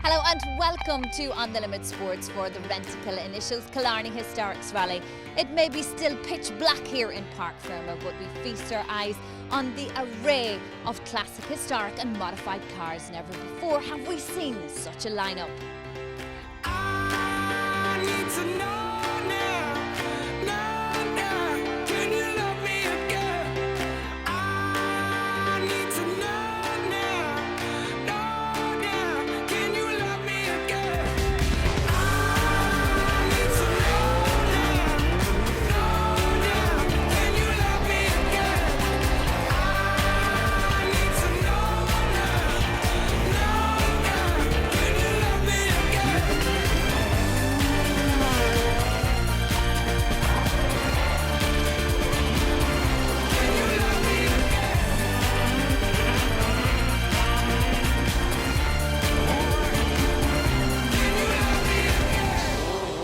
Hello and welcome to On the Limit Sports for the Rentokil Initials Killarney Historic Rally. It may be still pitch black here in Park Fermo, but we feast our eyes on the array of classic, historic and modified cars. Never before have we seen such a lineup. I need to know now, can you love me again? I need to know now, can you love me again? I need to know now, can you love me again? I need to know now, can you love me again?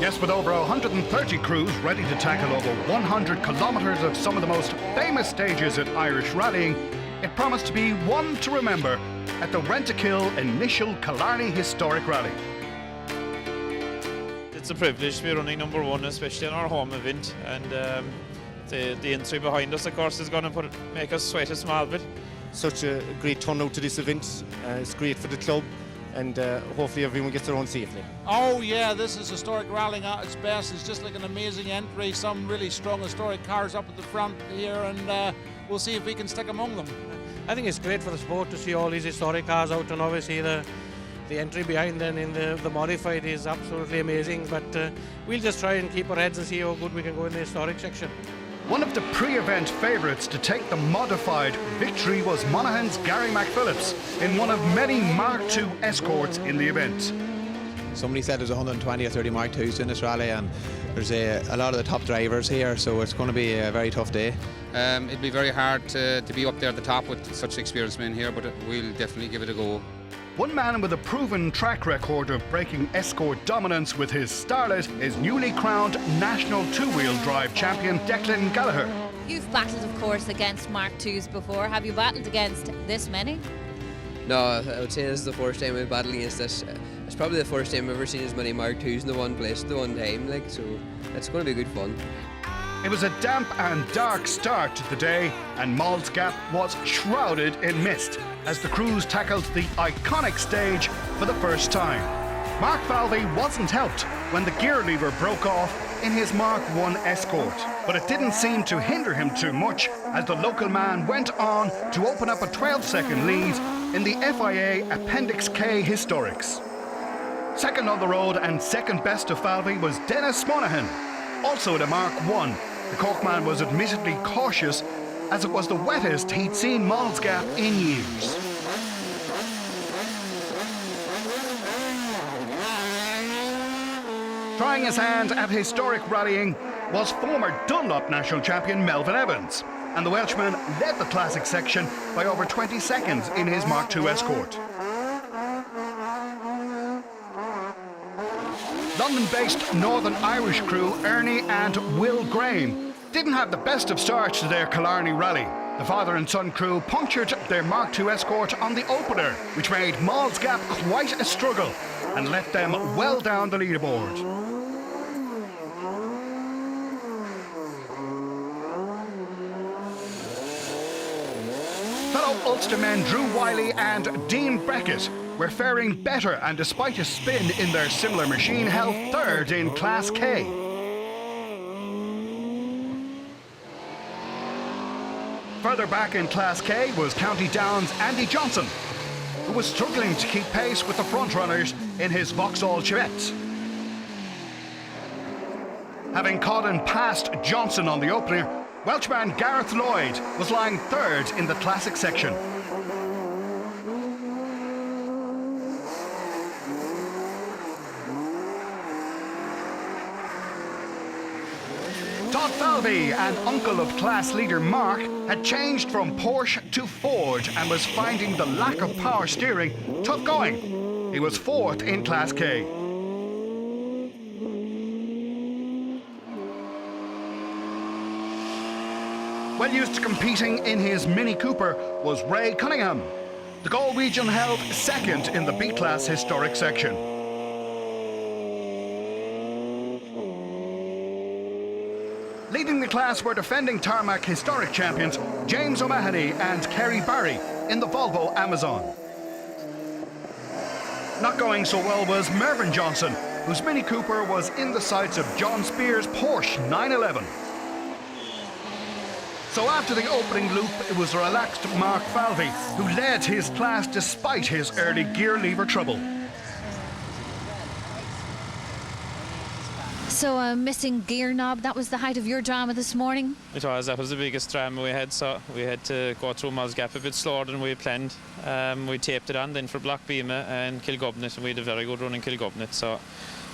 Yes, with over 130 crews ready to tackle over 100 kilometres of some of the most famous stages in Irish rallying, it promised to be one to remember at the Rentokil Initial Killarney Historic Rally. It's a privilege to be running number one, especially in our home event, and the entry behind us, of course, is going to make us sweat a small bit. Such a great turnout to this event. It's great for the club, and hopefully everyone gets their own safely. Oh yeah, this is historic rallying at its best. It's just like an amazing entry. Some really strong historic cars up at the front here, and we'll see if we can stick among them. I think it's great for the sport to see all these historic cars out, and obviously the entry behind then in the modified is absolutely amazing, but we'll just try and keep our heads and see how good we can go in the historic section. One of the pre-event favourites to take the modified victory was Monaghan's Gary McPhillips in one of many Mark II Escorts in the event. Somebody said there's 120 or 30 Mark IIs in this rally, and there's a lot of the top drivers here, so it's going to be a very tough day. It'd be very hard to be up there at the top with such experienced men here, but we'll definitely give it a go. One man with a proven track record of breaking escort dominance with his starlet is newly crowned national two-wheel drive champion Declan Gallagher. You've battled, of course, against Mark IIs before. Have you battled against this many? No, I would say this is the first time I've battled against this. It's probably the first time I've ever seen as many Mark IIs in the one place at the one time, so it's going to be good fun. It was a damp and dark start to the day, and Malls Gap was shrouded in mist as the crews tackled the iconic stage for the first time. Mark Falvey wasn't helped when the gear lever broke off in his Mark I Escort, but it didn't seem to hinder him too much as the local man went on to open up a 12-second lead in the FIA Appendix K Historics. Second on the road and second best to Falvey was Dennis Monaghan, also in a Mark I. The Corkman was admittedly cautious as it was the wettest he'd seen Malls Gap in years. Trying his hand at historic rallying was former Dunlop national champion Melvin Evans, and the Welshman led the classic section by over 20 seconds in his Mark II Escort. London-based Northern Irish crew Ernie and Will Graham didn't have the best of starts to their Killarney rally. The father and son crew punctured their Mark II Escort on the opener, which made Malls Gap quite a struggle and left them well down the leaderboard. Fellow Ulstermen Drew Wiley and Dean Beckett were faring better, and despite a spin in their similar machine, held third in Class K. Further back in Class K was County Down's Andy Johnson, who was struggling to keep pace with the frontrunners in his Vauxhall Chevette. Having caught and passed Johnson on the opener, Welshman Gareth Lloyd was lying third in the classic section. Todd Falvey, and uncle of class leader Mark, had changed from Porsche to Ford and was finding the lack of power steering tough going. He was fourth in Class K. Well used to competing in his Mini Cooper was Ray Cunningham. The Galwegian held second in the B-class historic section. Leading the class were defending tarmac historic champions James O'Mahony and Kerry Barry in the Volvo Amazon. Not going so well was Mervyn Johnson, whose Mini Cooper was in the sights of John Spear's Porsche 911. So after the opening loop, it was relaxed Mark Falvey who led his class despite his early gear lever trouble. So a missing gear knob, that was the height of your drama this morning? It was, that was the biggest drama we had, so we had to go through Moll's Gap a bit slower than we planned. We taped it on then for Blockbeamer and Kilgobnet, and we had a very good run in Kilgobnet, so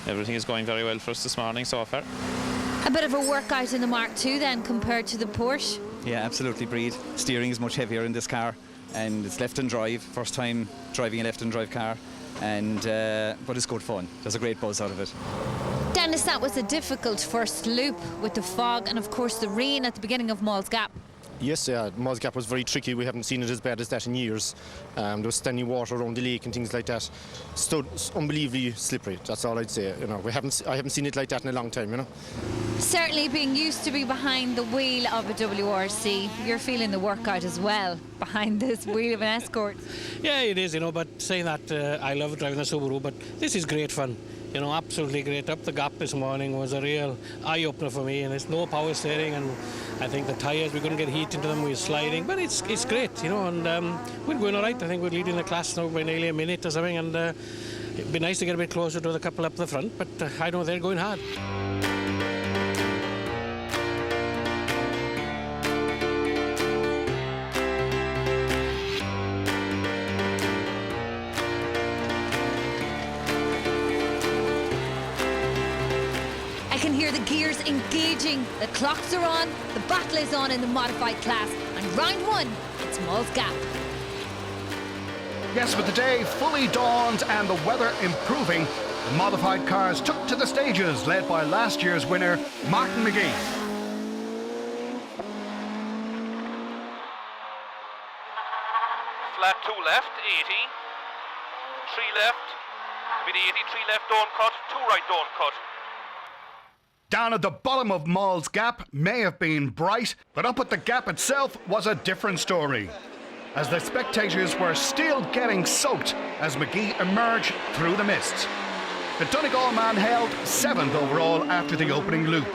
everything is going very well for us this morning so far. A bit of a workout in the Mark II then compared to the Porsche? Yeah, absolutely, Breed. Steering is much heavier in this car, and it's left-hand drive, first time driving a left-hand drive car, and but it's good fun. There's a great buzz out of it. Dennis, that was a difficult first loop with the fog and of course the rain at the beginning of Moll's Gap. Yes, yeah, Moll's Gap was very tricky. We haven't seen it as bad as that in years. There was standing water around the lake and things like that. So it's unbelievably slippery. That's all I'd say. You know, I haven't seen it like that in a long time. You know. Certainly, being used to be behind the wheel of a WRC, you're feeling the workout as well behind this wheel of an Escort. Yeah, it is, you know, but saying that, I love driving the Subaru, but this is great fun. You know, absolutely great. Up the gap this morning was a real eye-opener for me, and it's no power steering, and I think the tyres, we couldn't get heat into them, we were sliding, but it's great, you know, and we're going all right. I think we're leading the class now by nearly a minute or something, and it'd be nice to get a bit closer to the couple up the front, but I know they're going hard. I can hear the gears engaging, the clocks are on, the battle is on in the modified class, and round one, it's Moll's Gap. Yes, with the day fully dawned and the weather improving, the modified cars took to the stages, led by last year's winner, Martin McGee. Flat 2 left, 80. 3 left, with 80, 3 left, don't cut, 2 right, don't cut. Down at the bottom of Moll's Gap may have been bright, but up at the gap itself was a different story, as the spectators were still getting soaked as McGee emerged through the mist. The Donegal man held 7th overall after the opening loop.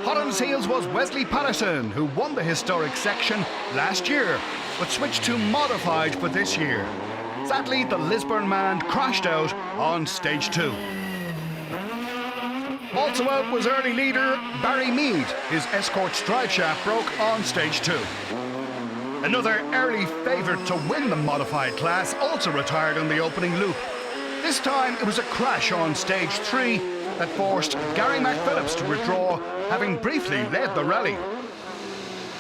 Hot on his heels was Wesley Patterson, who won the historic section last year, but switched to modified for this year. Sadly, the Lisburn man crashed out on stage 2. Also out was early leader Barry Mead. His Escorts drive shaft broke on stage 2. Another early favourite to win the modified class also retired on the opening loop. This time it was a crash on stage 3 that forced Gary McPhillips to withdraw, having briefly led the rally.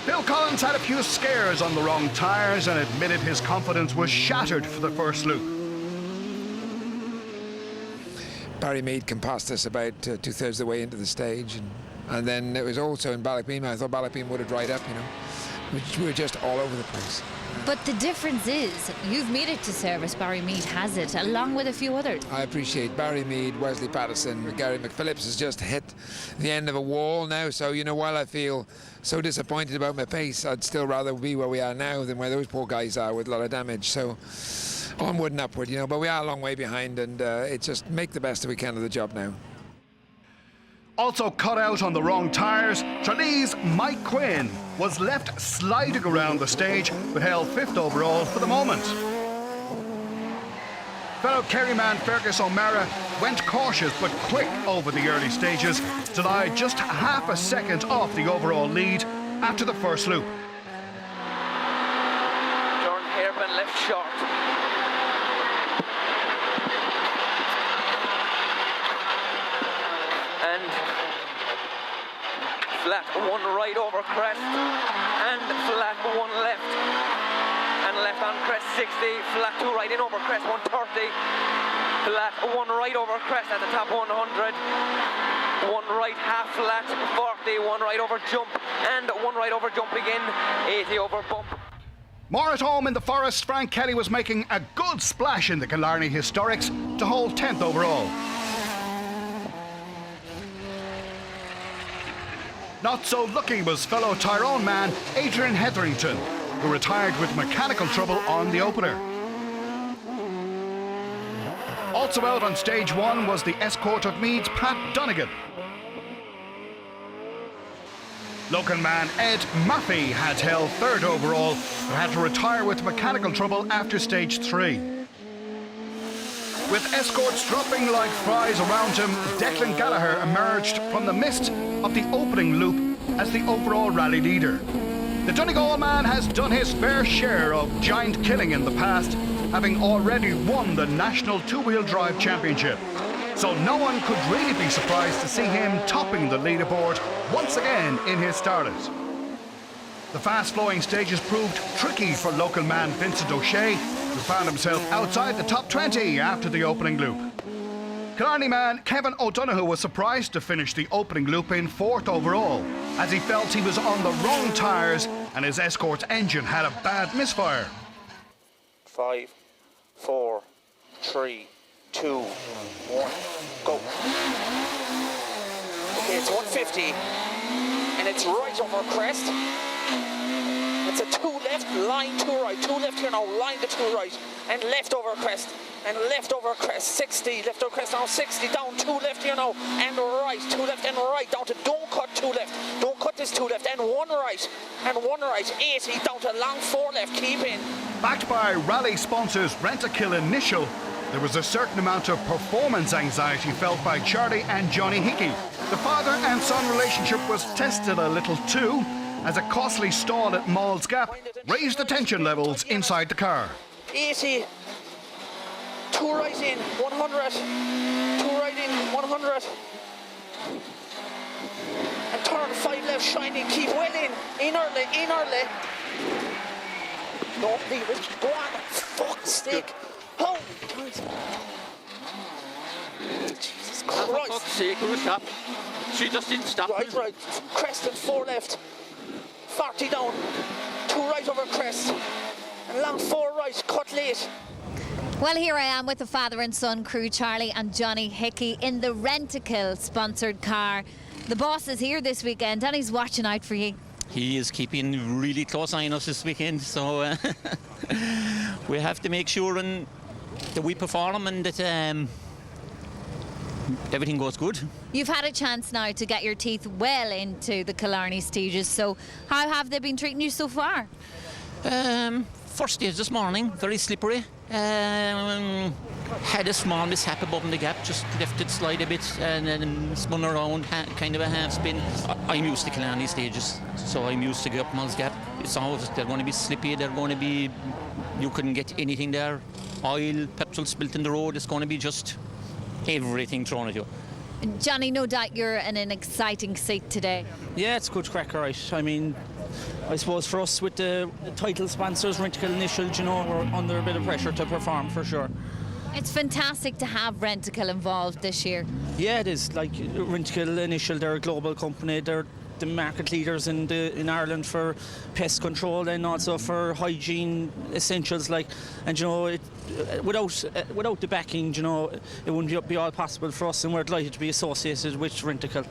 Bill Collins had a few scares on the wrong tyres and admitted his confidence was shattered for the first loop. Barry Mead can pass us about 2/3 of the way into the stage, and then it was also in Ballochbeam. I thought Ballochbeam would have dried up, you know. We were just all over the place. But the difference is, you've made it to service, Barry Mead has it, along with a few others. I appreciate Barry Mead, Wesley Patterson, Gary McPhillips has just hit the end of a wall now, so, you know, while I feel so disappointed about my pace, I'd still rather be where we are now than where those poor guys are with a lot of damage, so onward and upward, you know, but we are a long way behind, and it's just make the best that we can of the job now. Also cut out on the wrong tyres, Tralee's Mike Quinn was left sliding around the stage, but held 5th overall for the moment. Fellow Kerryman Fergus O'Mara went cautious but quick over the early stages to lie just half a second off the overall lead after the first loop. Turn hairpin left short. And flat 1 right over crest, and flat 1 left, and left on crest 60, flat 2 right in over crest 130, flat 1 right over crest at the top 100, 1 right half flat 40, 1 right over jump, and 1 right over jump again, 80 over bump. More at home in the Forest, Frank Kelly was making a good splash in the Killarney Historics to hold 10th overall. Not so lucky was fellow Tyrone man Adrian Hetherington, who retired with mechanical trouble on the opener. Also out on stage 1 was the Escort of Meads, Pat Donegan. Local man Ed Murphy had held 3rd overall, but had to retire with mechanical trouble after stage 3. With Escorts dropping like flies around him, Declan Gallagher emerged from the mist of the opening loop as the overall rally leader. The Donegal man has done his fair share of giant killing in the past, having already won the National Two-Wheel Drive Championship. So no one could really be surprised to see him topping the leaderboard once again in his starlet. The fast-flowing stages proved tricky for local man Vincent O'Shea, who found himself outside the top 20 after the opening loop. Killarney man Kevin O'Donoghue was surprised to finish the opening loop in 4th overall, as he felt he was on the wrong tyres and his Escort's engine had a bad misfire. 5, 4, 3, 2, 1, go. Okay, it's 150, and it's right over a crest. It's a 2 left, line 2 right, 2 left here now, line to 2 right, and left over a crest, and left over a crest, 60, left over crest now, 60, down 2 left here now, and right, 2 left and right, down to don't cut 2 left, don't cut this 2 left, and 1 right, 80, down to long 4 left, keep in. Backed by rally sponsors Rent-A-Kill Initial, there was a certain amount of performance anxiety felt by Charlie and Johnny Hickey. The father and son relationship was tested a little too, as a costly stall at Mall's Gap raised the tension levels inside the car. 80, 2 right in, 100, 2 right in, 100. And turn 5 left, shining, keep well in early. Don't leave it, go on, fuck's sake. Oh, Jesus Christ. For fuck's sake, who stop? She just didn't stop. Right, crest and 4 left. 40 down, 2 right over crest, and long 4 right, cut late. Well, here I am with the father and son crew, Charlie and Johnny Hickey, in the Rent-A-Kill sponsored car. The boss is here this weekend and he's watching out for you. He is keeping really close eye on us this weekend, so we have to make sure that we perform and that everything goes good. You've had a chance now to get your teeth well into the Killarney stages, so how have they been treating you so far? First stage this morning, very slippery. Had a small mishap above in the gap, just left it slide a bit and then spun around, kind of a half spin. I'm used to Killarney stages, so I'm used to go up Mull's Gap. It's always, they're going to be slippy, they're going to be, you couldn't get anything there. Oil, petrol spilt in the road, it's going to be just everything thrown at you. Johnny, no doubt you're in an exciting seat today. Yeah, it's good crack, all right. I mean, I suppose for us with the title sponsors, Rent-A-Kill Initial, you know, we're under a bit of pressure to perform for sure. It's fantastic to have Rent-A-Kill involved this year. Yeah, it is. Like Rent-A-Kill Initial, they're a global company. They're the market leaders in Ireland for pest control and also for hygiene essentials. And you know, without the backing, you know, it wouldn't be all possible for us, and we're delighted to be associated with Rent-A-Kill.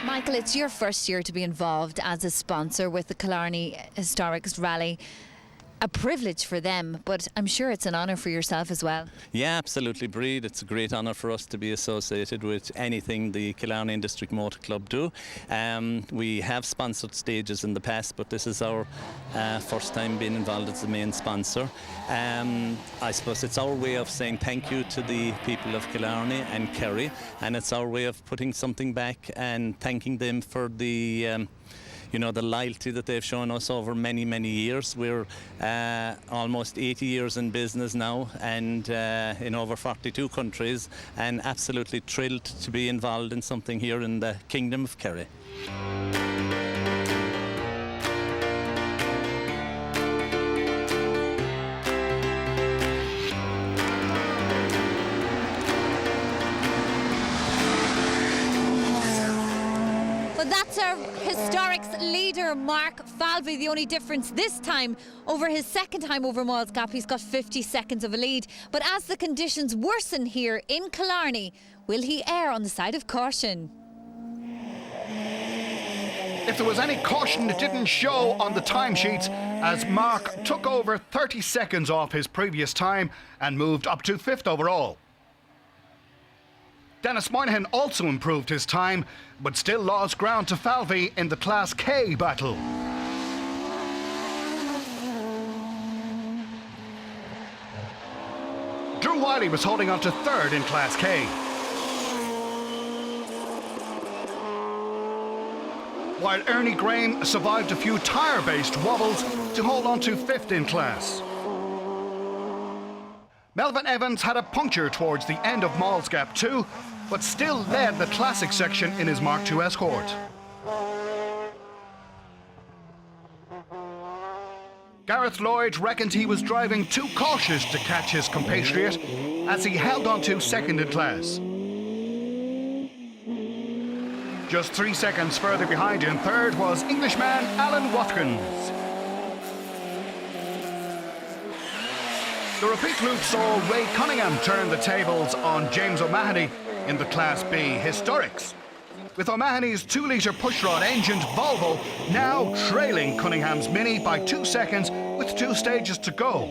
Michael, it's your first year to be involved as a sponsor with the Killarney Historic Rally. A privilege for them, but I'm sure it's an honour for yourself as well. Yeah, absolutely, Breed. It's a great honour for us to be associated with anything the Killarney District Motor Club do. We have sponsored stages in the past, but this is our first time being involved as the main sponsor. I suppose it's our way of saying thank you to the people of Killarney and Kerry, and it's our way of putting something back and thanking them for the you know, the loyalty that they've shown us over many, many years. We're almost 80 years in business now and in over 42 countries, and absolutely thrilled to be involved in something here in the Kingdom of Kerry. Well, But that's our Historics leader, Mark Falvey. The only difference this time over his second time over Moyles Gap, he's got 50 seconds of a lead. But as the conditions worsen here in Killarney, will he err on the side of caution? If there was any caution, it didn't show on the timesheets, as Mark took over 30 seconds off his previous time and moved up to 5th overall. Dennis Moynihan also improved his time, but still lost ground to Falvey in the Class K battle. Drew Wiley was holding on to 3rd in Class K. While Ernie Graham survived a few tyre-based wobbles to hold on to 5th in class. Melvin Evans had a puncture towards the end of Moyles Gap 2, but still led the classic section in his Mark II Escort. Gareth Lloyd reckoned he was driving too cautious to catch his compatriot as he held on to 2nd in class. Just 3 seconds further behind in 3rd was Englishman Alan Watkins. The repeat loop saw Ray Cunningham turn the tables on James O'Mahony in the Class B Historics, with O'Mahony's 2-litre pushrod-engined Volvo now trailing Cunningham's Mini by 2 seconds with 2 stages to go.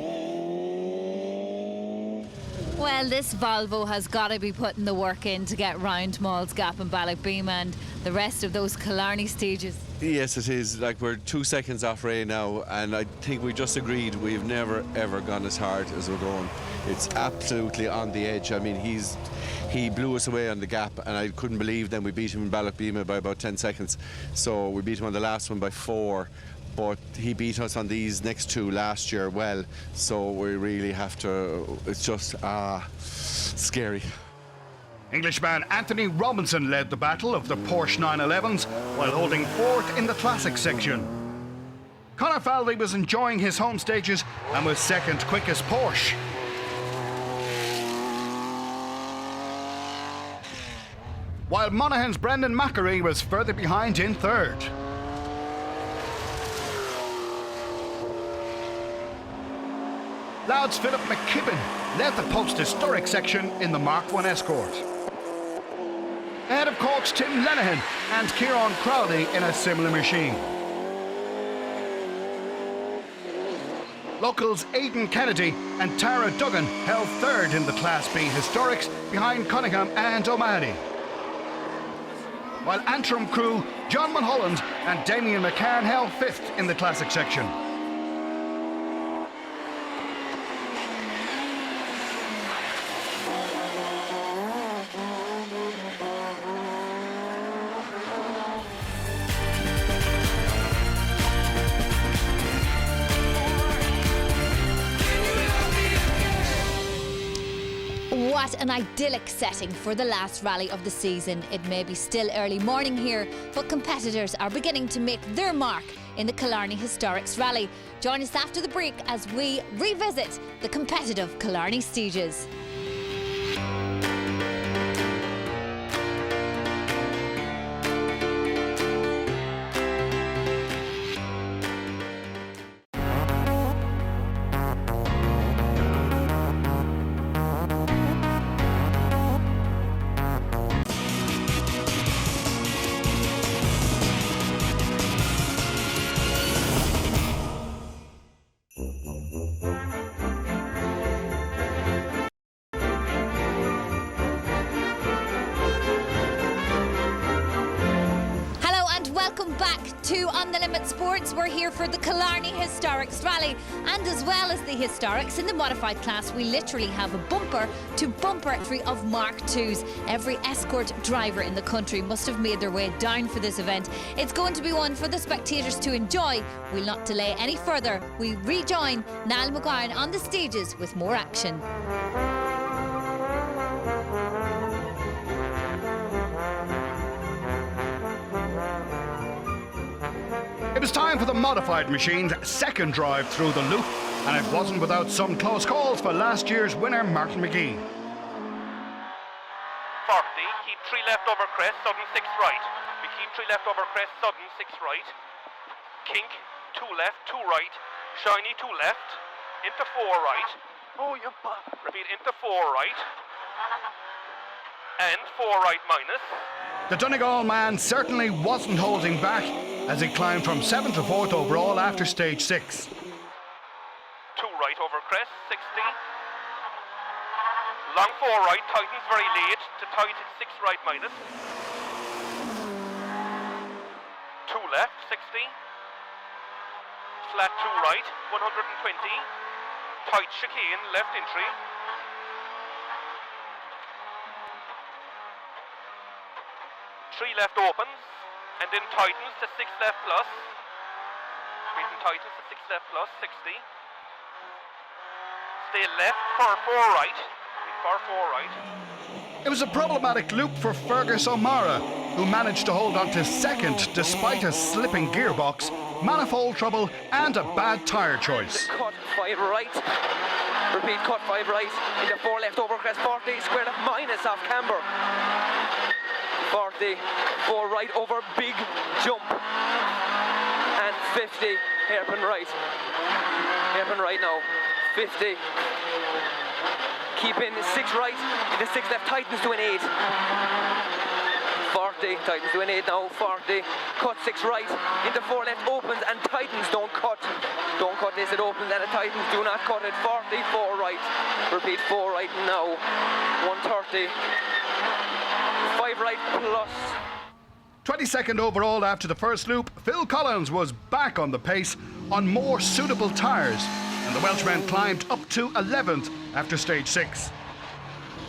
Well, this Volvo has got to be putting the work in to get round Moyles Gap and Ballagbeam and the rest of those Killarney stages. Yes, it is. Like, we're 2 seconds off Ray now, and I think we just agreed we've never ever gone as hard as we're going. It's absolutely on the edge. I mean, he blew us away on the gap, and I couldn't believe then we beat him in Ballagbeam by about 10 seconds. So we beat him on the last one by 4. But he beat us on these next 2 last year well, so we really have to, it's just scary. Englishman Anthony Robinson led the battle of the Porsche 911s while holding 4th in the classic section. Conor Falvey was enjoying his home stages and was 2nd quickest Porsche. While Monaghan's Brendan Mackery was further behind in 3rd. Louds Philip McKibben led the post-historic section in the Mark I Escort. Ahead of Cork's Tim Lenihan and Kieran Crowley in a similar machine. Locals Aidan Kennedy and Tara Duggan held 3rd in the Class B Historics behind Cunningham and O'Mahony. While Antrim crew John Mulholland and Damien McCann held 5th in the classic section. What an idyllic setting for the last rally of the season. It may be still early morning here, but competitors are beginning to make their mark in the Killarney Historics Rally. Join us after the break as we revisit the competitive Killarney stages. Welcome back to On The Limit Sports. We're here for the Killarney Historics Rally, and as well as the Historics in the modified class, we literally have a bumper to bumper entry of Mark IIs. Every escort driver in the country must have made their way down for this event. It's going to be one for the spectators to enjoy. We'll not delay any further. We rejoin Niall McGuire on the stages with more action. It was time for the modified machine's second drive through the loop, and it wasn't without some close calls for last year's winner, Martin McGee. 40, keep 3 left over crest, 36 right. We keep 3 left over crest, sudden 6 right. Kink, 2 left, 2 right. Shiny, 2 left. Into 4 right. Oh, you repeat, into 4 right. And 4 right minus. The Donegal man certainly wasn't holding back as he climbed from 7th to 4th overall after stage 6. 2 right over crest, 60. Long 4 right, tightens very late to tight 6 right minus. 2 left, 60. Flat 2 right, 120. Tight chicane, left entry. 3 left opens, and then tightens to 6 left plus. Repeating tightens to 6 left plus, 60. Stay left for 4 right. For 4 right. It was a problematic loop for Fergus O'Mara, who managed to hold on to 2nd despite a slipping gearbox, manifold trouble and a bad tyre choice. Cut 5 right. Repeat, cut 5 right. Into 4 left over crest, 40, square left minus off camber. 40, 4 right over big jump. And 50, hairpin right. Hairpin right now. 50. Keep in 6 right, into 6 left, tightens to an 8. 40, tightens to an 8 now, 40. Cut 6 right, into 4 left, opens and tightens, don't cut. Don't cut this, it opens and it tightens, do not cut it. 40, 4 right. Repeat, 4 right now. 130. 5 right plus. 22nd overall after the first loop, Phil Collins was back on the pace on more suitable tyres, and the Welshman climbed up to 11th after stage 6.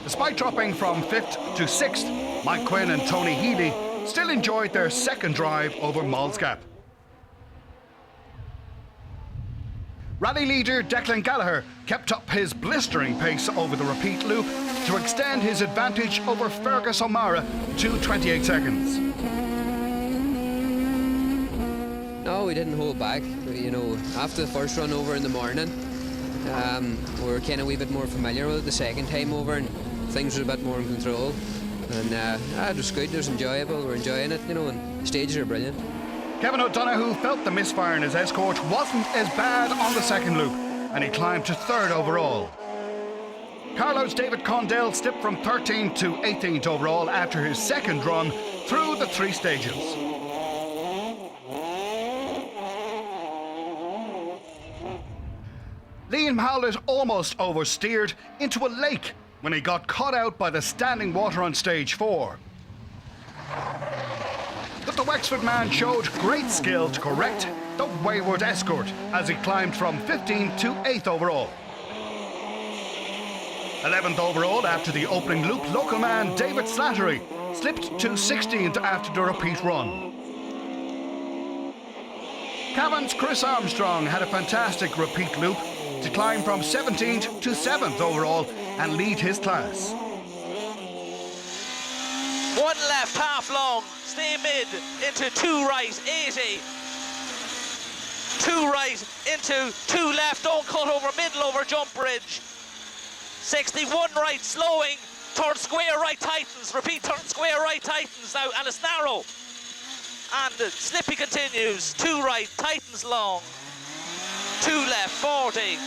Despite dropping from 5th to 6th, Mike Quinn and Tony Healy still enjoyed their second drive over Moll's Gap. Rally leader Declan Gallagher kept up his blistering pace over the repeat loop to extend his advantage over Fergus O'Mara to 28 seconds. No, we didn't hold back. You know, after the first run over in the morning, we were kind of a wee bit more familiar with it the second time over, and things were a bit more in control. And it was good, it was enjoyable, we're enjoying it, you know, and the stages are brilliant. Kevin O'Donoghue felt the misfire in his Escort wasn't as bad on the second loop, and he climbed to 3rd overall. Carlo's David Condell slipped from 13th to 18th overall after his second run through the 3 stages. Liam Howlett almost oversteered into a lake when he got caught out by the standing water on stage 4. But the Wexford man showed great skill to correct the wayward Escort as he climbed from 15th to 8th overall. 11th overall after the opening loop, local man David Slattery slipped to 16th after the repeat run. Cavan's Chris Armstrong had a fantastic repeat loop to climb from 17th to 7th overall and lead his class. 1 left, half long, stay mid, into 2 right, 80. 2 right, into 2 left, don't cut over, middle over jump bridge. 61 right, slowing, turn square right, tightens, repeat, turn square right, tightens now, and it's narrow. And the slippy continues, 2 right, tightens long. 2 left, 40.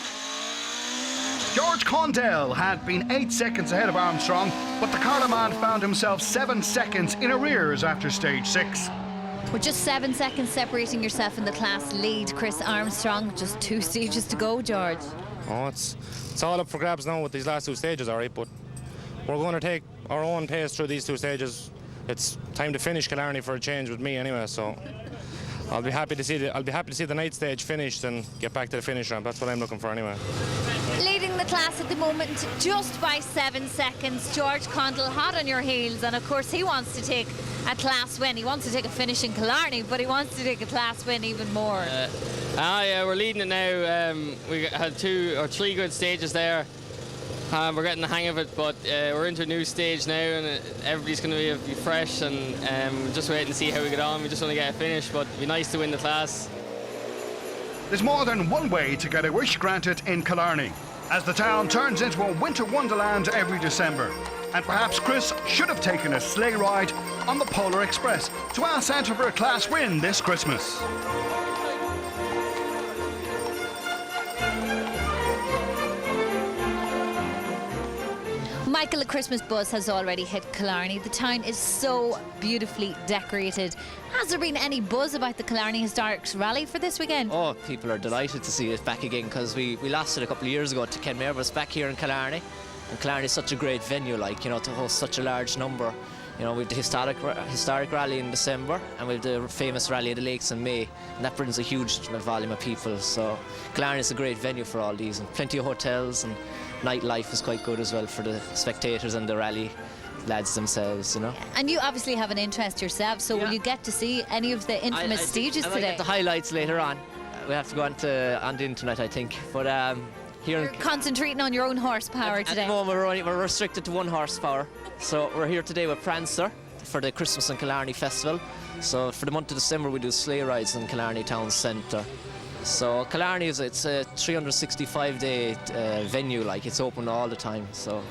George Condell had been 8 seconds ahead of Armstrong, but the Carlow man found himself 7 seconds in arrears after stage 6. With just 7 seconds separating yourself in the class lead, Chris Armstrong, just 2 stages to go, George. Oh, it's all up for grabs now with these last 2 stages, all right, but we're going to take our own pace through these 2 stages. It's time to finish Killarney for a change with me anyway, so I'll be happy to see the night stage finished and get back to the finish ramp. That's what I'm looking for anyway. Leading the class at the moment just by 7 seconds, George Condell hot on your heels, and of course he wants to take a class win. He wants to take a finish in Killarney, but he wants to take a class win even more. Yeah, we're leading it now. We had 2 or 3 good stages there. We're getting the hang of it, but we're into a new stage now, and everybody's going to be fresh, and we're just waiting to see how we get on. We just want to get a finish, but it'd be nice to win the class. There's more than one way to get a wish granted in Killarney, as the town turns into a winter wonderland every December. And perhaps Chris should have taken a sleigh ride on the Polar Express to ask Santa for a class win this Christmas. Michael, the Christmas buzz has already hit Killarney. The town is so beautifully decorated. Has there been any buzz about the Killarney Historic Rally for this weekend? Oh, people are delighted to see it back again, because we lost it a couple of years ago to Kenmare, but it's back here in Killarney. And Killarney is such a great venue, like, you know, to host such a large number. You know, we've the historic rally in December, and we've the famous Rally of the Lakes in May, and that brings a huge volume of people. So Killarney is a great venue for all these, and plenty of hotels, and nightlife is quite good as well for the spectators and the rally lads themselves, you know. And you obviously have an interest yourself, so will you get to see any of the infamous stages I might today? get the highlights later on. We have to go on the internet, I think. But here You're concentrating on your own horsepower today. At the moment, we're restricted to 1 horsepower. So we're here today with Prancer for the Christmas and Killarney Festival. So for the month of December, we do sleigh rides in Killarney Town Centre. So Killarney it's a 365-day venue, like, it's open all the time. So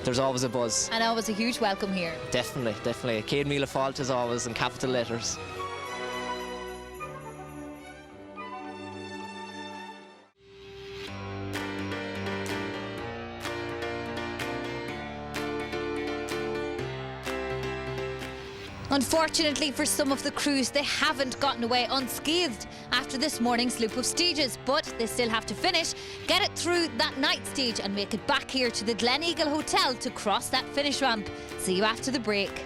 there's always a buzz. And always a huge welcome here. Definitely, definitely. Céad Míle Fáilte is always in capital letters. Unfortunately for some of the crews, they haven't gotten away unscathed after this morning's loop of stages, but they still have to finish, get it through that night stage and make it back here to the Glen Eagle Hotel to cross that finish ramp. See you after the break.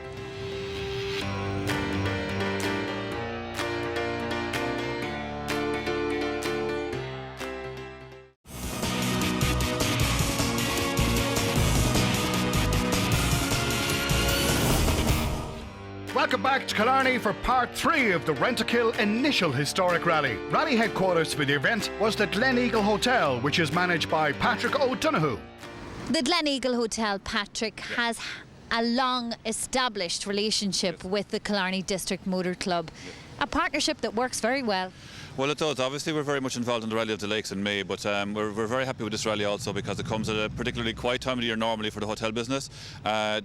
Welcome back to Killarney for part 3 of the Rentokil Initial Historic Rally. Rally headquarters for the event was the Glen Eagle Hotel, which is managed by Patrick O'Donoghue. The Glen Eagle Hotel, Patrick, has a long established relationship with the Killarney District Motor Club, a partnership that works very well. Well, it does. Obviously, we're very much involved in the Rally of the Lakes in May, but we're very happy with this rally also because it comes at a particularly quiet time of the year normally for the hotel business,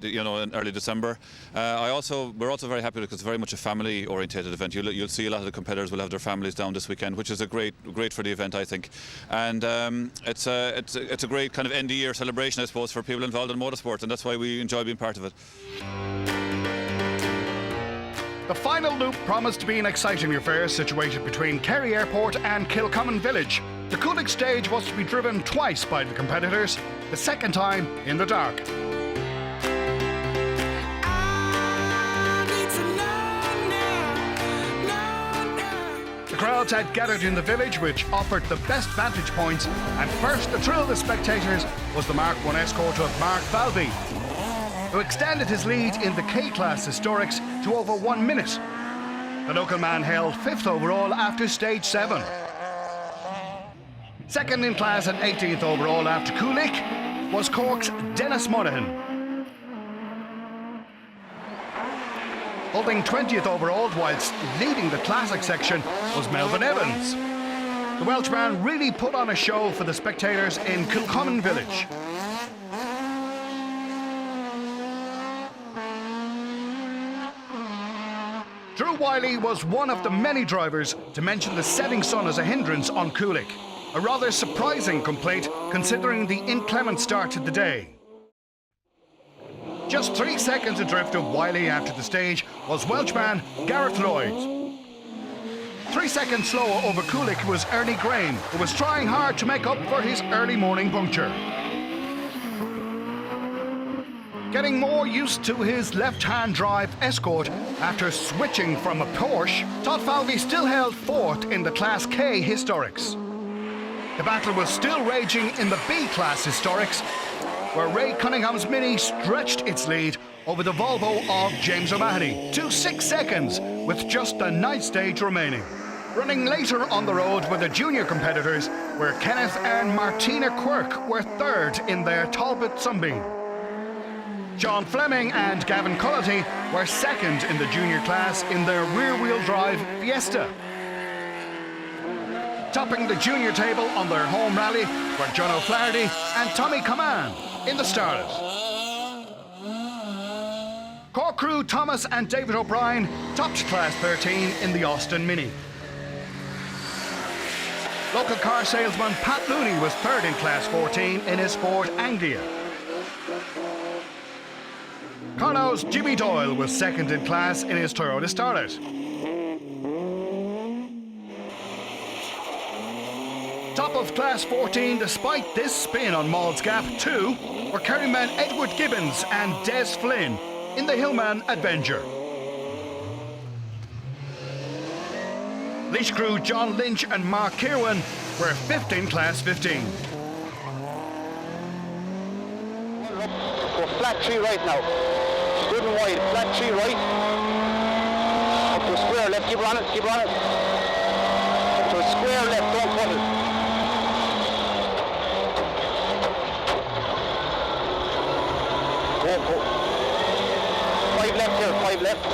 you know, in early December. We're also very happy because it's very much a family-orientated event. You'll see a lot of the competitors will have their families down this weekend, which is great for the event, I think. And it's a great kind of end-of-year celebration, I suppose, for people involved in motorsport, and that's why we enjoy being part of it. The final loop promised to be an exciting affair situated between Kerry Airport and Kilcommon Village. The Coolick stage was to be driven twice by the competitors, the second time in the dark. The crowds had gathered in the village, which offered the best vantage points, and first to thrill the spectators was the Mark I Escort of Mark Falvey, who extended his lead in the K-Class Historics to over 1 minute. The local man held 5th overall after stage 7. Second in class at 18th overall after Coolick was Cork's Dennis Monaghan. Holding 20th overall whilst leading the classic section was Melvin Evans. The Welshman really put on a show for the spectators in Kilcommon Village. Drew Wiley was one of the many drivers to mention the setting sun as a hindrance on Coolick, a rather surprising complaint considering the inclement start to the day. Just 3 seconds adrift of Wiley after the stage was Welshman Gareth Lloyd. 3 seconds slower over Coolick was Ernie Graham, who was trying hard to make up for his early morning puncture. Getting more used to his left-hand drive Escort after switching from a Porsche, Todd Falvey still held 4th in the Class K Historics. The battle was still raging in the B-Class Historics, where Ray Cunningham's Mini stretched its lead over the Volvo of James O'Mahony to 6 seconds with just the night stage remaining. Running later on the road were the junior competitors, where Kenneth and Martina Quirk were 3rd in their Talbot Sunbeam. John Fleming and Gavin Cullity were 2nd in the junior class in their rear-wheel drive Fiesta. Topping the junior table on their home rally were John O'Flaherty and Tommy Coman in the Starlet. Cork crew Thomas and David O'Brien topped Class 13 in the Austin Mini. Local car salesman Pat Looney was third in Class 14 in his Ford Anglia. Carnow's Jimmy Doyle was second in class in his Toyota Starlet. Top of Class 14 despite this spin on Malls Gap 2 were Kerryman Edward Gibbons and Des Flynn in the Hillman Avenger. Leash crew John Lynch and Mark Kirwan were fifth in Class 15. We're flat 3 right now. Good and wide, flat 3 right. Up to a square left, keep on it, keep on it. Up to a square left, don't cut it. Go. 5 left here, 5 left.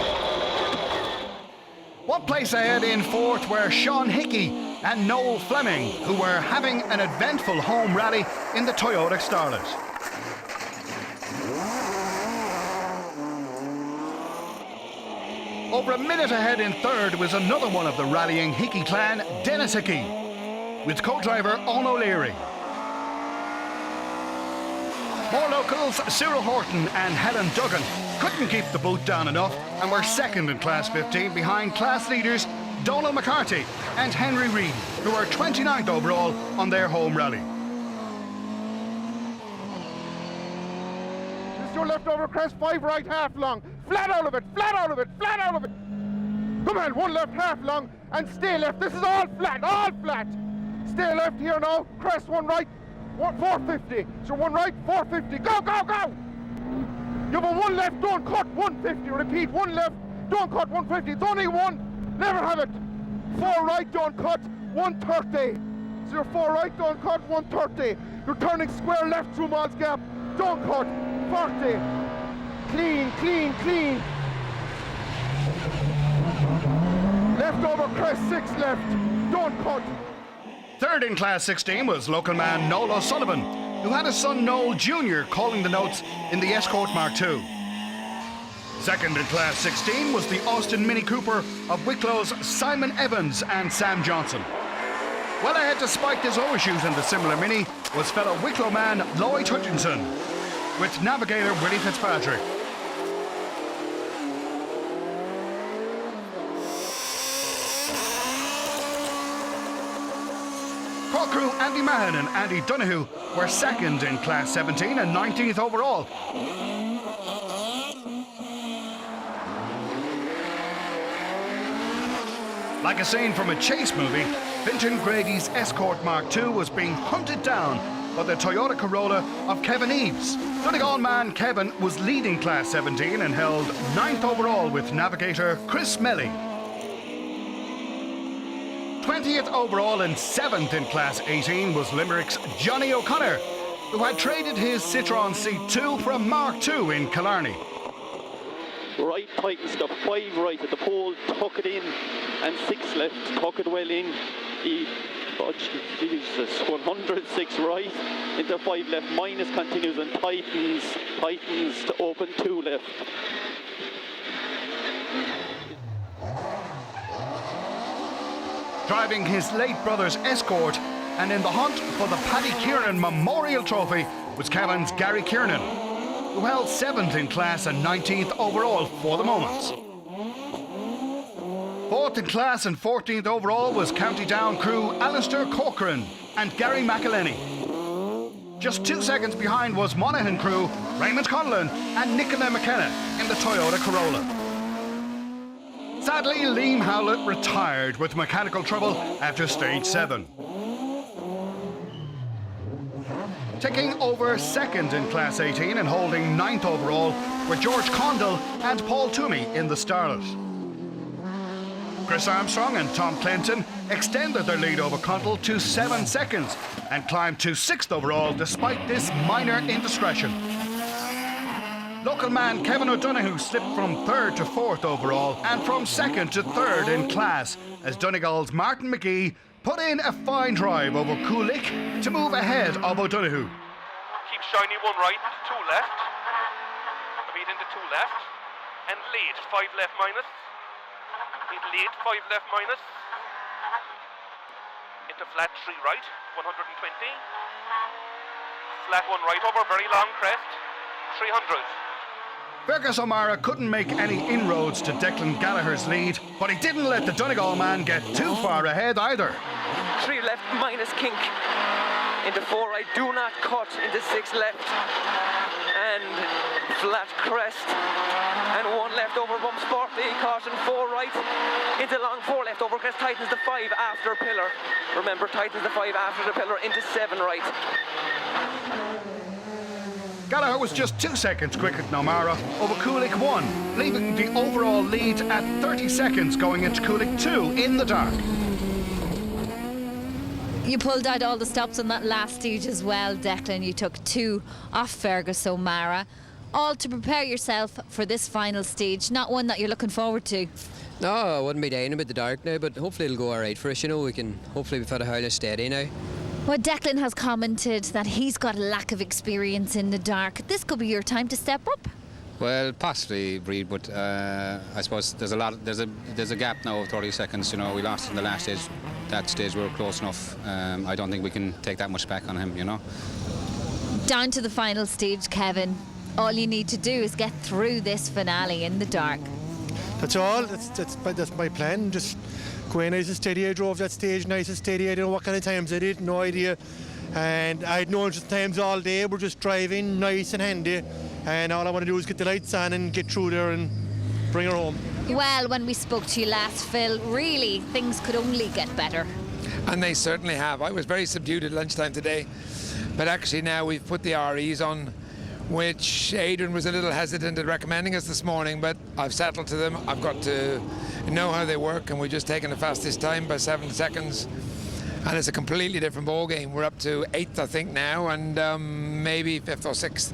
One place ahead in fourth were Sean Hickey and Noel Fleming, who were having an eventful home rally in the Toyota Starlet. Over a minute ahead in third was another one of the rallying Hickey clan, Dennis Hickey, with co-driver Owen O'Leary. More locals, Cyril Horton and Helen Duggan, couldn't keep the boot down enough and were second in Class 15 behind class leaders Donald McCarthy and Henry Reid, who were 29th overall on their home rally. Just your left over crest, 5 right half long. Flat out of it, flat out of it, flat out of it. Come on, 1 left half long and stay left. This is all flat, all flat. Stay left here now, crest 1 right, 450. So 1 right, 450. Go, go, go! You have a 1 left, don't cut, 150. Repeat, 1 left, don't cut, 150. It's only 1, never have it. 4 right, don't cut, 130. So you're 4 right, don't cut, 130. You're turning square left through Malls Gap, don't cut, 40. Clean, clean, clean. Left over crest, 6 left, don't cut. Third in Class 16 was local man Noel O'Sullivan, who had his son Noel Jr. calling the notes in the Escort Mark II. Second in Class 16 was the Austin Mini Cooper of Wicklow's Simon Evans and Sam Johnson. Well ahead despite his overshoes in the similar Mini was fellow Wicklow man Lloyd Hutchinson, with navigator Willie Fitzpatrick. Cork crew Andy Mahon and Andy Donoghue were second in Class 17 and 19th overall. Like a scene from a chase movie, Vinton Grady's Escort Mark II was being hunted down by the Toyota Corolla of Kevin Eves. Donegal man Kevin was leading Class 17 and held 9th overall with navigator Chris Melly. 20th overall and 7th in Class 18 was Limerick's Johnny O'Connor, who had traded his Citroën C2 for a Mark II in Killarney. Right tightens the 5 right at the pole, tuck it in, and 6 left, tuck it well in. He fudged, Jesus, 106 right into 5 left, minus continues and tightens to open 2 left. Driving his late brother's Escort and in the hunt for the Paddy Kiernan Memorial Trophy was Kevin's Gary Kiernan, who held 7th in class and 19th overall for the moment. 4th in class and 14th overall was County Down crew Alistair Corcoran and Gary McElhenney. Just 2 seconds behind was Monaghan crew Raymond Conlon and Nicola McKenna in the Toyota Corolla. Sadly, Liam Howlett retired with mechanical trouble after stage 7. Taking over 2nd in Class 18 and holding 9th overall were George Condell and Paul Toomey in the Starlet. Chris Armstrong and Tom Clinton extended their lead over Condell to 7 seconds and climbed to 6th overall despite this minor indiscretion. Local man Kevin O'Donoghue slipped from 3rd to 4th overall and from 2nd to 3rd in class as Donegal's Martin McGee put in a fine drive over Kulik to move ahead of O'Donoghue. Keep shiny 1 right, 2 left. Repeat into 2 left. and lead, 5 left minus. He'd lead, 5 left minus. Into flat 3 right, 120. Flat 1 right over, very long crest, 300. Fergus O'Mara couldn't make any inroads to Declan Gallagher's lead, but he didn't let the Donegal man get too far ahead either. 3 left minus kink. Into 4 right, do not cut. Into 6 left. And flat crest. And 1 left over bump sporty. Caution 4 right. Into long 4 left over crest. Tightens the 5 after pillar. Remember, tightens the 5 after the pillar. Into 7 right. Gallagher was just 2 seconds quicker than O'Mara over Kulik 1, leaving the overall lead at 30 seconds going into Kulik 2 in the dark. You pulled out all the stops on that last stage as well, Declan. You took 2 off Fergus O'Mara, all to prepare yourself for this final stage. Not one that you're looking forward to. No, I wouldn't be down about the dark now, but hopefully it'll go all right for us. You know, hopefully we've had a howler steady now. Well, Declan has commented that he's got a lack of experience in the dark. This could be your time to step up. Well, possibly, Breed, but I suppose there's a gap now of 30 seconds. You know, we lost in the last stage. That stage we were close enough. I don't think we can take that much back on him, you know. Down to the final stage, Kevin. All you need to do is get through this finale in the dark. That's all. That's my plan. Just go in nice and steady. I drove that stage nice and steady. I don't know what kind of times I did, no idea. And I had no times all day. We're just driving nice and handy. And all I want to do is get the lights on and get through there and bring her home. Well, when we spoke to you last, Phil, really things could only get better. And they certainly have. I was very subdued at lunchtime today, but actually now we've put the REs on, which Adrian was a little hesitant at recommending us this morning, but I've settled to them. I've got to know how they work, and we've just taken the fastest time by 7 seconds. And it's a completely different ball game. We're up to 8th, I think, now, and maybe 5th or 6th.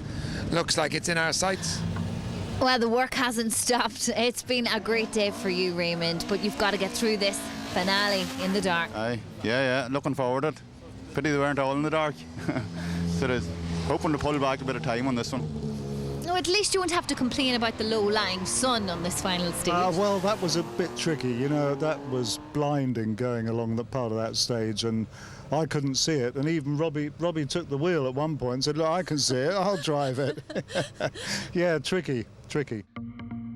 Looks like it's in our sights. Well, the work hasn't stopped. It's been a great day for you, Raymond, but you've got to get through this finale in the dark. Aye, yeah, looking forward to it. Pity they weren't all in the dark. So it is. Hoping to pull back a bit of time on this one. No, at least you won't have to complain about the low-lying sun on this final stage. Well, that was a bit tricky. You know, that was blinding going along that part of that stage, and I couldn't see it. And even Robbie took the wheel at one point and said, "Look, I can see it. I'll drive it." Yeah, tricky.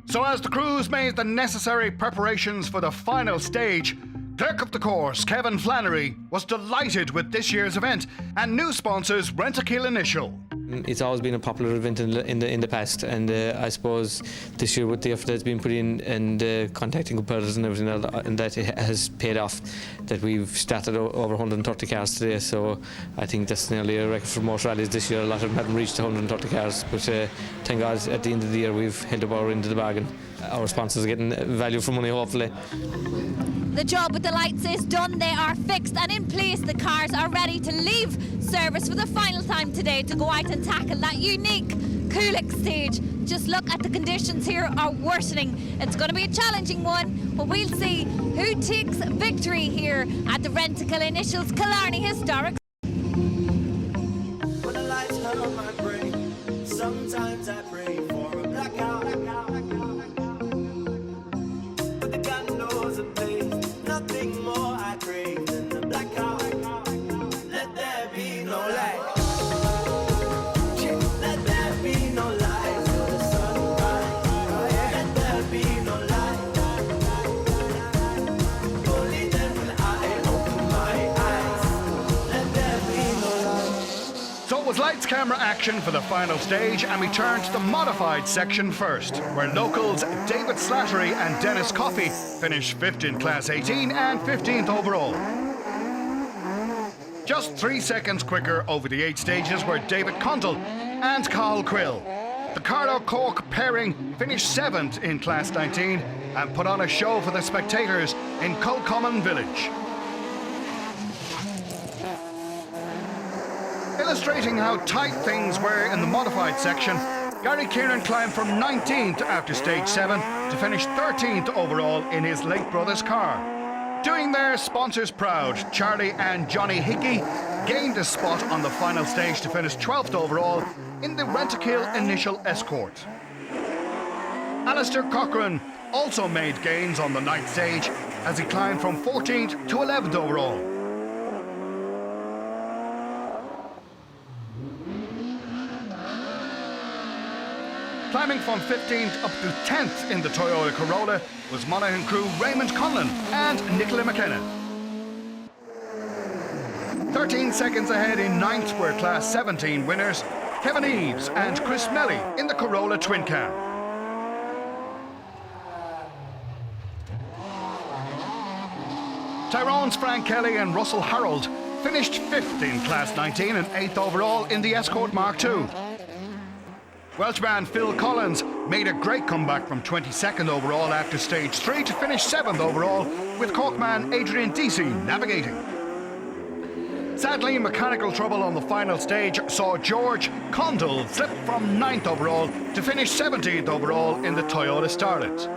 So as the crews made the necessary preparations for the final stage, Clerk of the Course Kevin Flannery was delighted with this year's event and new sponsors Rent-A-Kill Initial. It's always been a popular event in the past, and I suppose this year with the effort that's been put in and contacting competitors and everything else, and that it has paid off. That we've started over 130 cars today, so I think that's nearly a record for most rallies this year. A lot of them haven't reached 130 cars, but thank God at the end of the year we've held up our end of the bargain. Our sponsors are getting value for money, hopefully. The job with the lights is done. They are fixed and in place. The cars are ready to leave service for the final time today to go out and tackle that unique Kulik stage. Just look at the conditions here are worsening. It's going to be a challenging one, but we'll see who takes victory here at the Rent-A-Kill Initials Killarney Historic. When the lights hurt on my brain, sometimes I pray for a blackout. But God knows a place, nothing more I crave than the blackout. Let there be no light. Let there be no light till the sun rises. Let there be no light. Only then will I open my eyes. Let there be no light. So it was lights, camera, action for the final stage, and we turned to the modified section first, where locals David Slattery and Dennis Coffey finished 5th in Class 18 and 15th overall. Just 3 seconds quicker over the 8 stages were David Condell and Carl Quill. The Carlow Cork pairing finished 7th in Class 19 and put on a show for the spectators in Culcommon Village. Illustrating how tight things were in the modified section, Gary Kieran climbed from 19th after stage 7 to finish 13th overall in his late brother's car. Doing their sponsors proud, Charlie and Johnny Hickey gained a spot on the final stage to finish 12th overall in the Rent-A-Kill Initial Escort. Alistair Cochrane also made gains on the night stage as he climbed from 14th to 11th overall. Climbing from 15th up to 10th in the Toyota Corolla was Monaghan crew Raymond Conlon and Nicola McKenna. 13 seconds ahead in 9th were Class 17 winners Kevin Eves and Chris Melly in the Corolla Twin Cam. Tyrone's Frank Kelly and Russell Harold finished 5th in Class 19 and 8th overall in the Escort Mark II. Welshman Phil Collins made a great comeback from 22nd overall after stage 3 to finish 7th overall, with Corkman Adrian Deasy navigating. Sadly, mechanical trouble on the final stage saw George Condell slip from 9th overall to finish 17th overall in the Toyota Starlet.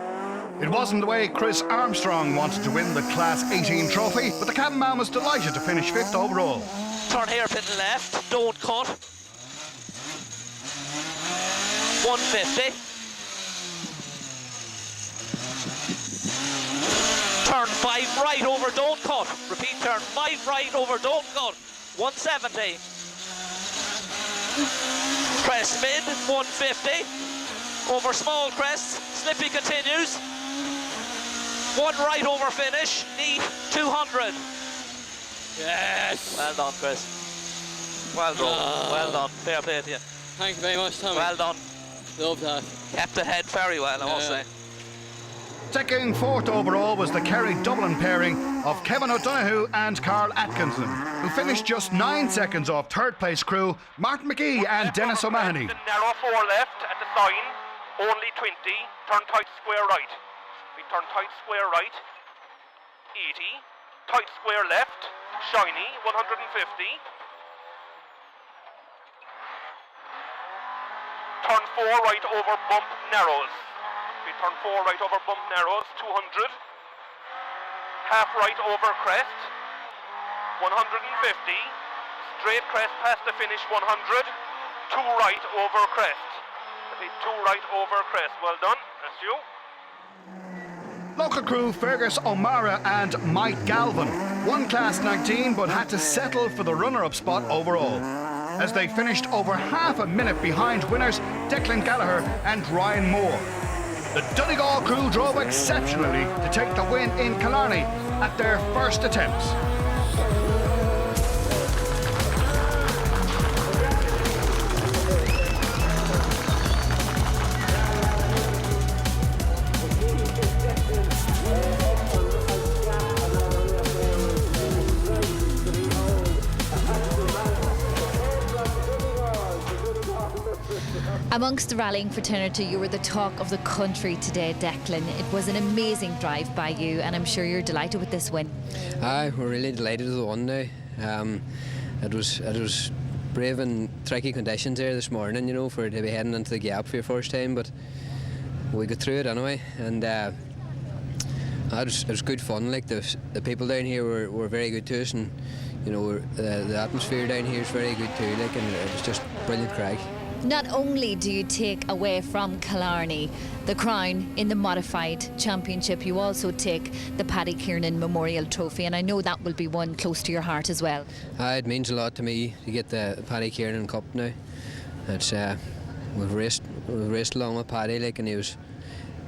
It wasn't the way Chris Armstrong wanted to win the Class 18 trophy, but the cabin man was delighted to finish 5th overall. Turn hairpin left, don't cut. 150. Turn 5 right over, don't cut. Repeat, turn 5 right over, don't cut. 170. Crest mid, 150. Over small crest, slippy continues. 1 right over finish, neat, 200. Yes! Well done, Chris. Well done, well done. Fair play to you. Thank you very much, Tommy. Well done. Love that. Kept the head very well, I must say. Taking 4th overall was the Kerry Dublin pairing of Kevin O'Donoghue and Carl Atkinson, who finished just 9 seconds off 3rd place crew Martin McGee and Dennis O'Mahony. The narrow 4 left at the sign, only 20, turn tight square right. We turn tight square right, 80, tight square left, shiny, 150. Turn 4 right over bump narrows. We turn 4 right over bump narrows, 200. Half right over crest, 150. Straight crest past the finish, 100. 2 right over crest. Repeat, 2 right over crest. Well done, that's you. Local crew Fergus O'Mara and Mike Galvin won Class 19 but had to settle for the runner-up spot overall, as they finished over half a minute behind winners Declan Gallagher and Ryan Moore. The Donegal crew drove exceptionally to take the win in Killarney at their first attempts. Amongst the rallying fraternity, you were the talk of the country today, Declan. It was an amazing drive by you, and I'm sure you're delighted with this win. Aye, we're really delighted with the win now. It was brave and tricky conditions there this morning, you know, for to be heading into the gap for your first time, but we got through it anyway, and it was good fun. Like the people down here were very good to us, and you know the atmosphere down here is very good too. Like, and it was just brilliant crack. Not only do you take away from Killarney the crown in the modified championship, you also take the Paddy Kiernan Memorial Trophy, and I know that will be one close to your heart as well. It means a lot to me to get the Paddy Kiernan Cup now. It's we've raced along with Paddy, like, and he was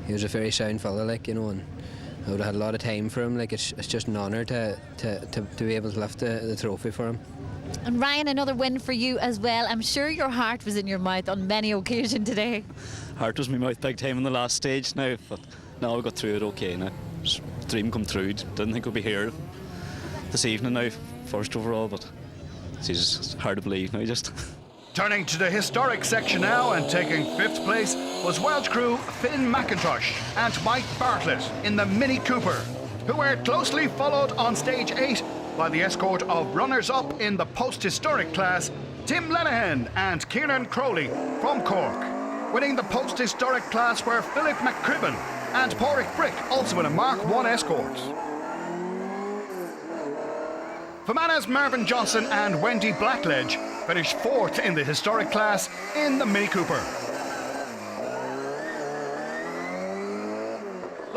a very sound fella, like, you know, and I would have had a lot of time for him. Like, it's just an honour to be able to lift the trophy for him. And Ryan, another win for you as well. I'm sure your heart was in your mouth on many occasions today. Heart was in my mouth big time in the last stage now, but now we got through it okay now. Dream come true. Didn't think we'd be here this evening now, first overall, but it's hard to believe now just. Turning to the historic section now and taking 5th place was Welsh crew Finn McIntosh and Mike Bartlett in the Mini Cooper, who were closely followed on stage 8 by the escort of runners-up in the post-historic class, Tim Lenihan and Kieran Crowley from Cork. Winning the post-historic class were Philip McCribbin and Porrick Brick, also in a Mark I Escort. Fermanagh Marvin Johnson and Wendy Blackledge finished 4th in the historic class in the Mini Cooper.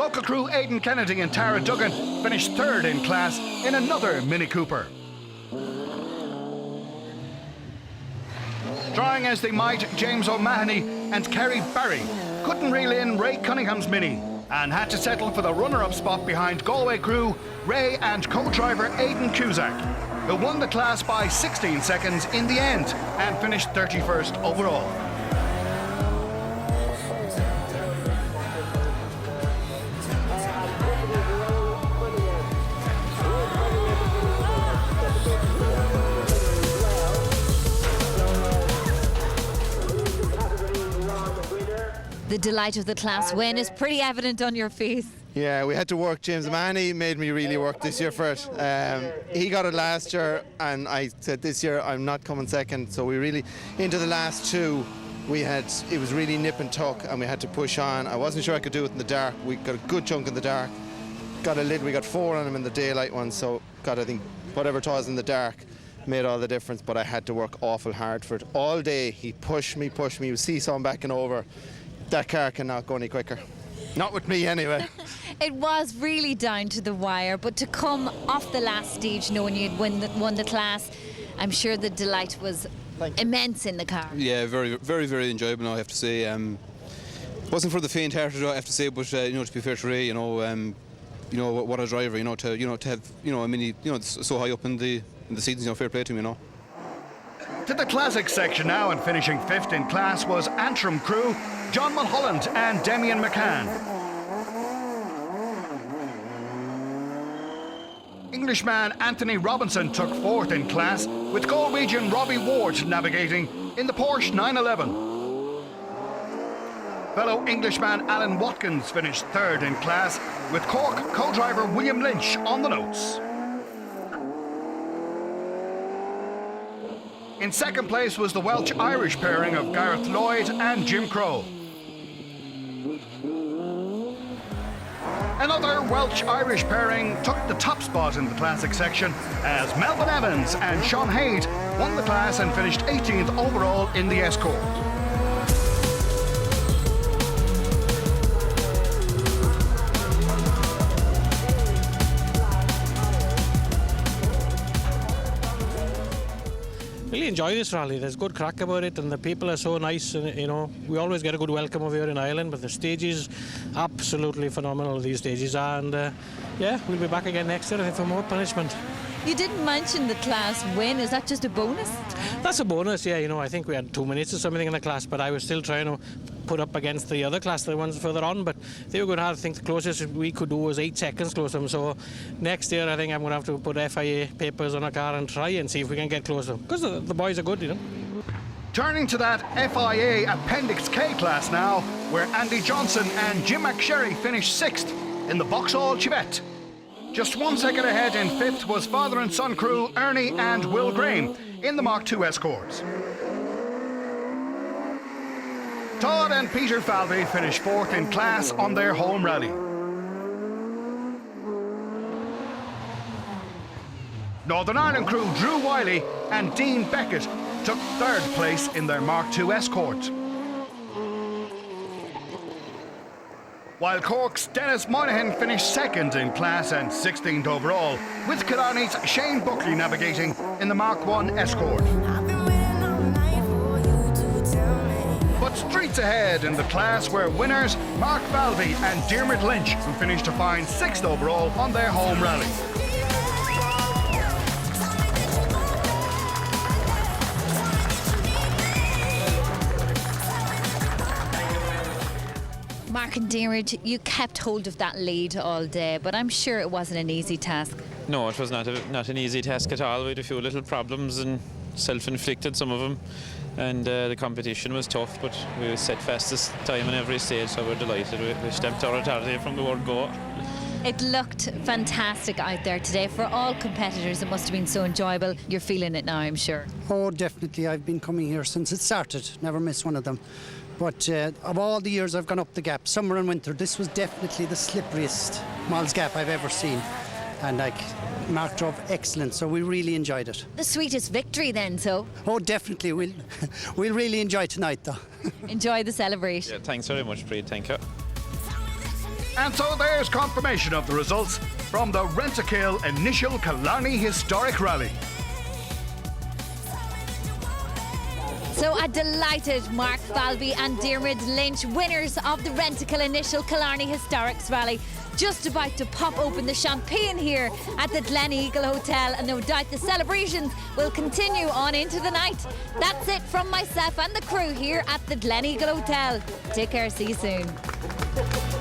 Local crew Aidan Kennedy and Tara Duggan finished third in class in another Mini Cooper. Trying as they might, James O'Mahony and Kerry Barry couldn't reel in Ray Cunningham's Mini and had to settle for the runner-up spot behind Galway crew Ray and co-driver Aidan Cusack, who won the class by 16 seconds in the end and finished 31st overall. The delight of the class win is pretty evident on your face. Yeah, we had to work. James O'Mahony made me really work this year for it. He got it last year, and I said this year I'm not coming second. So we really, into the last two, it was really nip and tuck, and we had to push on. I wasn't sure I could do it in the dark. We got a good chunk in the dark. Got a lid. We got 4 on him in the daylight one. So I think whatever it was in the dark made all the difference. But I had to work awful hard for it all day. He pushed me. You see someone backing over. That car cannot go any quicker. Not with me anyway. It was really down to the wire, but to come off the last stage knowing you'd won the class, I'm sure the delight was immense in the car. Yeah, very, very, very enjoyable, I have to say. Wasn't for the faint-hearted, I have to say, but to be fair to Ray, what a driver, to have a Mini, so high up in the seasons, fair play to him, To the classic section now, and finishing 5th in class was Antrim crew John Mulholland and Demian McCann. Englishman Anthony Robinson took 4th in class, with Galwegian Robbie Ward navigating in the Porsche 911. Fellow Englishman Alan Watkins finished 3rd in class, with Cork co-driver William Lynch on the notes. In 2nd place was the Welsh-Irish pairing of Gareth Lloyd and Jim Crow. Another Welsh-Irish pairing took the top spot in the classic section as Melvin Evans and Sean Haid won the class and finished 18th overall in the Escort. Really enjoy this rally. There's good crack about it, and the people are so nice. And we always get a good welcome over here in Ireland. But the stages, absolutely phenomenal. These stages are, and we'll be back again next year for more punishment. You didn't mention the class win. Is that just a bonus? That's a bonus, yeah. I think we had 2 minutes or something in the class, but I was still trying to put up against the other class, the ones further on. But they were going to have, I think the closest we could do was 8 seconds close to them. So next year, I think I'm going to have to put FIA papers on a car and try and see if we can get closer. Because the boys are good, Turning to that FIA Appendix K class now, where Andy Johnson and Jim McSherry finished 6th in the Vauxhall Chevette. Just 1 second ahead in 5th was father and son crew Ernie and Will Graham in the Mark II Escorts. Todd and Peter Falvey finished 4th in class on their home rally. Northern Ireland crew Drew Wiley and Dean Beckett took 3rd place in their Mark II Escort. While Cork's Dennis Moynihan finished 2nd in class and 16th overall, with Killarney's Shane Buckley navigating in the Mark I Escort. But streets ahead in the class were winners Mark Falvey and Diarmuid Lynch, who finished to find 6th overall on their home rally. Mark and Diarmuid, you kept hold of that lead all day, but I'm sure it wasn't an easy task. No, it was not an easy task at all. We had a few little problems, and self-inflicted, some of them, and the competition was tough, but we set fastest time in every stage, so we're delighted. We stamped our authority from the word go. It looked fantastic out there today. For all competitors, it must have been so enjoyable. You're feeling it now, I'm sure. Oh, definitely. I've been coming here since it started. Never missed one of them. But of all the years I've gone up the gap, summer and winter, this was definitely the slipperiest Miles Gap I've ever seen. And Mark drove excellent, so we really enjoyed it. The sweetest victory then, so? Oh, definitely. We'll really enjoy tonight, though. Enjoy the celebration. Yeah, thanks very much, Preet. Thank you. And so there's confirmation of the results from the Rentokil Initial Killarney Historic Rally. So a delighted Mark Falvey and Diarmuid Lynch, winners of the Rentokil Initial Killarney Historics Rally, just about to pop open the champagne here at the Glen Eagle Hotel, and no doubt the celebrations will continue on into the night. That's it from myself and the crew here at the Glen Eagle Hotel. Take care, see you soon.